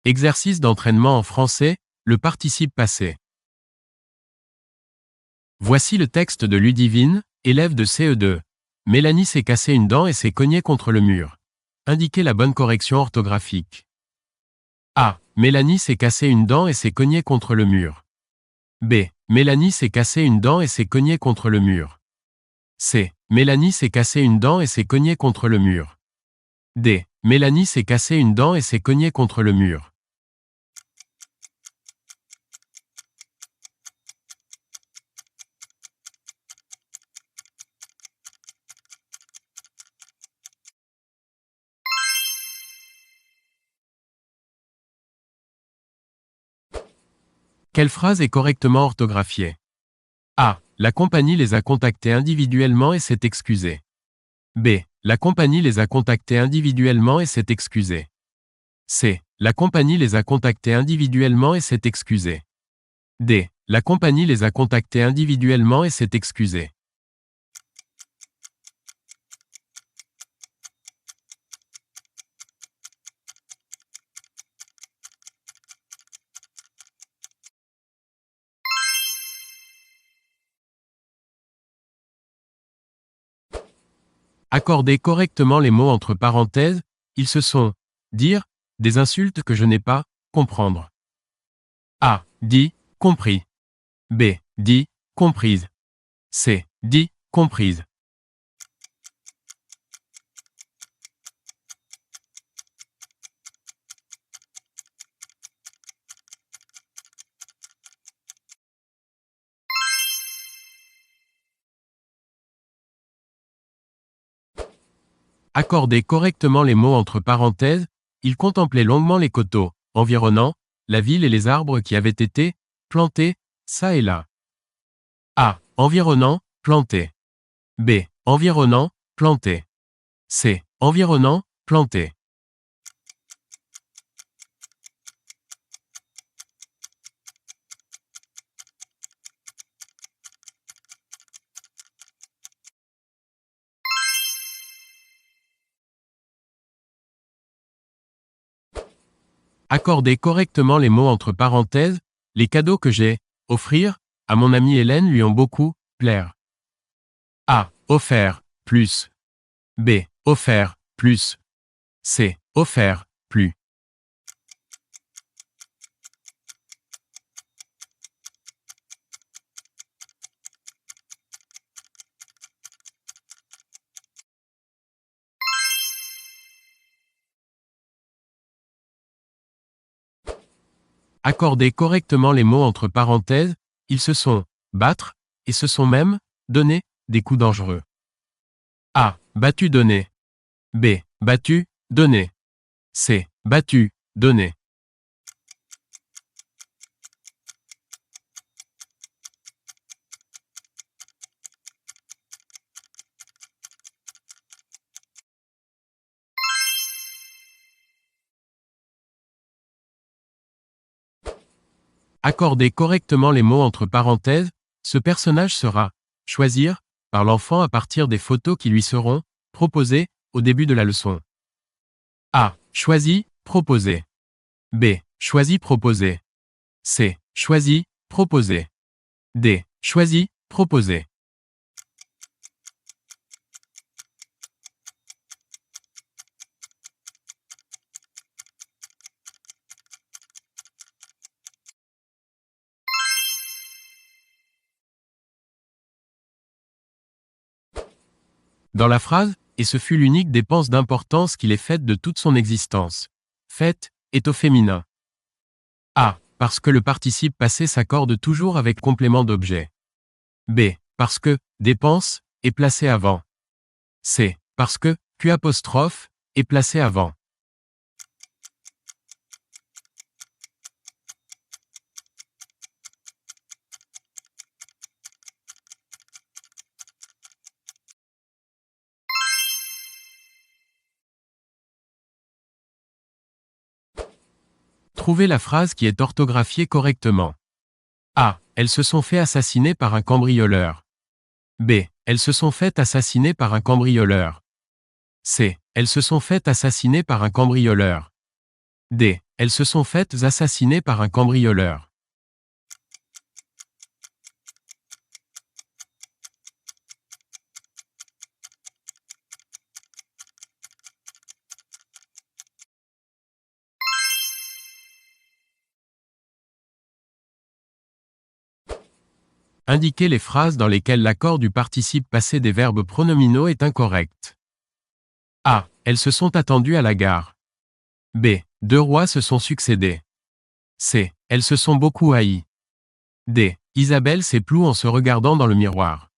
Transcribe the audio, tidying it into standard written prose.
Exercice d'entraînement en français, le participe passé. Voici le texte de Ludivine, élève de CE2. Mélanie s'est cassé une dent et s'est cognée contre le mur. Indiquez la bonne correction orthographique. A. Mélanie s'est cassé une dent et s'est cognée contre le mur. B. Mélanie s'est cassé une dent et s'est cognée contre le mur. C. Mélanie s'est cassé une dent et s'est cognée contre le mur. D. Mélanie s'est cassé une dent et s'est cognée contre le mur. Quelle phrase est correctement orthographiée? A. La compagnie les a contactés individuellement et s'est excusée. B. La compagnie les a contactés individuellement et s'est excusée. C. La compagnie les a contactés individuellement et s'est excusée. D. La compagnie les a contactés individuellement et s'est excusée. Accordez correctement les mots entre parenthèses, ils se sont, dire, des insultes que je n'ai pas, comprendre. A. Dit, compris. B. Dit, comprise. C. Dit, comprise. Accordez correctement les mots entre parenthèses, il contemplait longuement les coteaux, environnants, la ville et les arbres qui avaient été, plantés, ça et là. A. Environnant, planté. B. Environnant, planté. C. Environnant, planté. Accordez correctement les mots entre parenthèses, les cadeaux que j'ai, offrir, à mon amie Hélène lui ont beaucoup, plaire. A. Offert, plus. B. Offert, plus. C. Offert, plus. Accordez correctement les mots entre parenthèses, ils se sont, battre, et se sont même, donné, des coups dangereux. A. Battu donné. B. Battu, donné. C. Battu, donné. Accordez correctement les mots entre parenthèses, ce personnage sera, choisir, par l'enfant à partir des photos qui lui seront, proposées, au début de la leçon. A. Choisi, proposé. B. Choisi, proposé. C. Choisi, proposé. D. Choisi, proposé. Dans la phrase, et ce fut l'unique dépense d'importance qu'il ait faite de toute son existence. Faite, est au féminin. A. Parce que le participe passé s'accorde toujours avec complément d'objet. B. Parce que, dépense, est placé avant. C. Parce que, Q', est placé avant. Trouvez la phrase qui est orthographiée correctement. A. Elles se sont fait assassiner par un cambrioleur. B. Elles se sont fait assassiner par un cambrioleur. C. Elles se sont fait assassiner par un cambrioleur. D. Elles se sont faites assassiner par un cambrioleur. Indiquez les phrases dans lesquelles l'accord du participe passé des verbes pronominaux est incorrect. A. Elles se sont attendues à la gare. B. Deux rois se sont succédés. C. Elles se sont beaucoup haïes. D. Isabelle s'éploue en se regardant dans le miroir.